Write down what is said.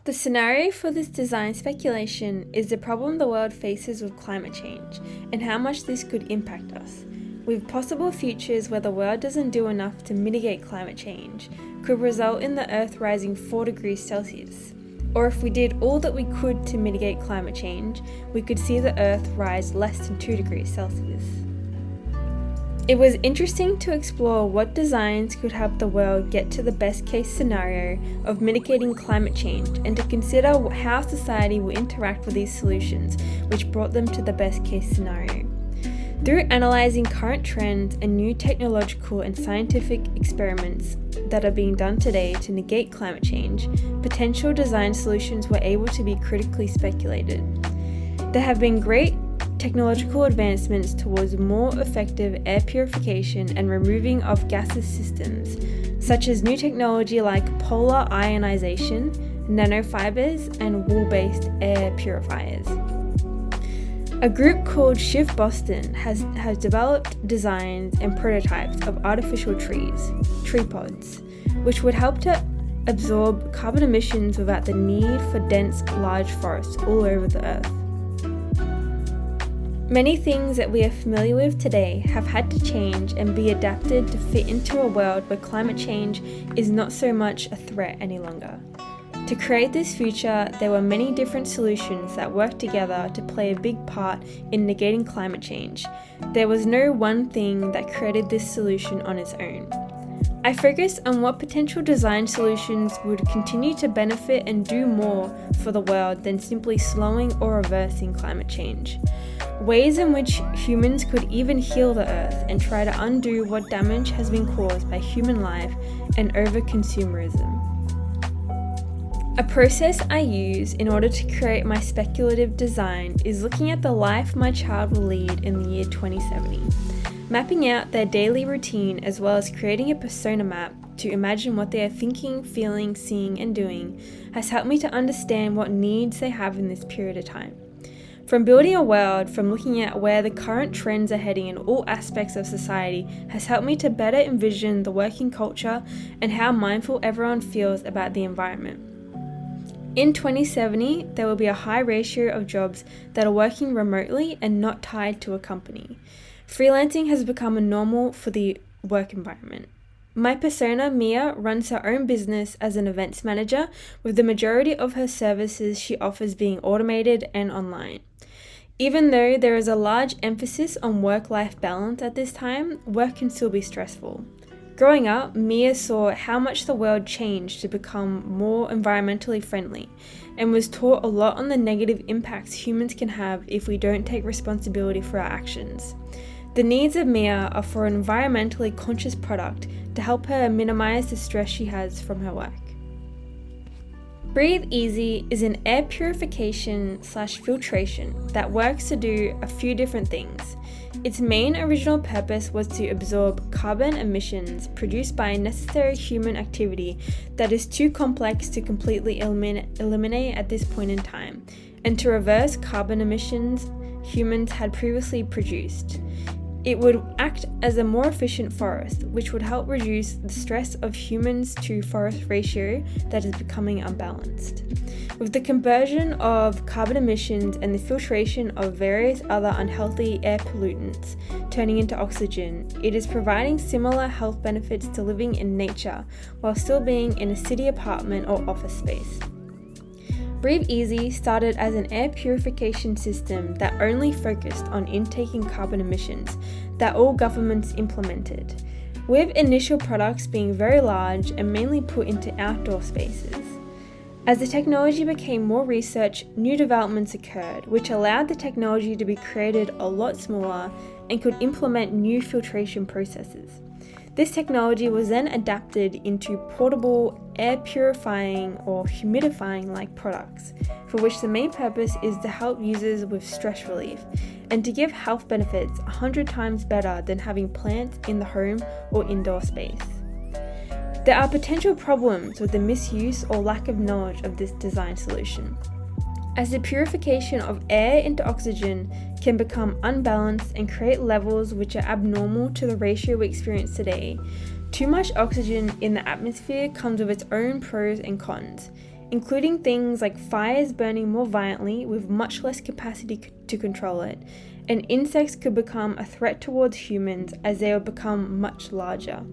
The scenario for this design speculation is the problem the world faces with climate change and how much this could impact us, with possible futures where the world doesn't do enough to mitigate climate change could result in the Earth rising 4 degrees Celsius. Or if we did all that we could to mitigate climate change, we could see the Earth rise less than 2 degrees Celsius. It was interesting to explore what designs could help the world get to the best case scenario of mitigating climate change and to consider how society will interact with these solutions, which brought them to the best case scenario. Through analysing current trends and new technological and scientific experiments that are being done today to negate climate change, potential design solutions were able to be critically speculated. There have been great technological advancements towards more effective air purification and removing of gaseous systems, such as new technology like polar ionization, nanofibers, and wool-based air purifiers. A group called Shift Boston has developed designs and prototypes of artificial trees, tree pods, which would help to absorb carbon emissions without the need for dense, large forests all over the Earth. Many things that we are familiar with today have had to change and be adapted to fit into a world where climate change is not so much a threat any longer. To create this future, there were many different solutions that worked together to play a big part in negating climate change. There was no one thing that created this solution on its own. I focused on what potential design solutions would continue to benefit and do more for the world than simply slowing or reversing climate change. Ways in which humans could even heal the Earth and try to undo what damage has been caused by human life and over-consumerism. A process I use in order to create my speculative design is looking at the life my child will lead in the year 2070. Mapping out their daily routine as well as creating a persona map to imagine what they are thinking, feeling, seeing, and doing has helped me to understand what needs they have in this period of time. From building a world, from looking at where the current trends are heading in all aspects of society has helped me to better envision the working culture and how mindful everyone feels about the environment. In 2070, there will be a high ratio of jobs that are working remotely and not tied to a company. Freelancing has become a normal for the work environment. My persona, Mia, runs her own business as an events manager, with the majority of her services she offers being automated and online. Even though there is a large emphasis on work-life balance at this time, work can still be stressful. Growing up, Mia saw how much the world changed to become more environmentally friendly and was taught a lot on the negative impacts humans can have if we don't take responsibility for our actions. The needs of Mia are for an environmentally conscious product to help her minimize the stress she has from her work. Breathe Easy is an air purification/filtration that works to do a few different things. Its main original purpose was to absorb carbon emissions produced by necessary human activity that is too complex to completely eliminate at this point in time, and to reverse carbon emissions humans had previously produced. It would act as a more efficient forest, which would help reduce the stress of humans to forest ratio that is becoming unbalanced. With the conversion of carbon emissions and the filtration of various other unhealthy air pollutants turning into oxygen, it is providing similar health benefits to living in nature while still being in a city apartment or office space. Breathe Easy started as an air purification system that only focused on intaking carbon emissions that all governments implemented, with initial products being very large and mainly put into outdoor spaces. As the technology became more researched, new developments occurred, which allowed the technology to be created a lot smaller and could implement new filtration processes. This technology was then adapted into portable air purifying or humidifying like products, for which the main purpose is to help users with stress relief and to give health benefits 100 times better than having plants in the home or indoor space. There are potential problems with the misuse or lack of knowledge of this design solution, as the purification of air into oxygen can become unbalanced and create levels which are abnormal to the ratio we experience today. Too much oxygen in the atmosphere comes with its own pros and cons, including things like fires burning more violently with much less capacity to control it, and insects could become a threat towards humans as they would become much larger.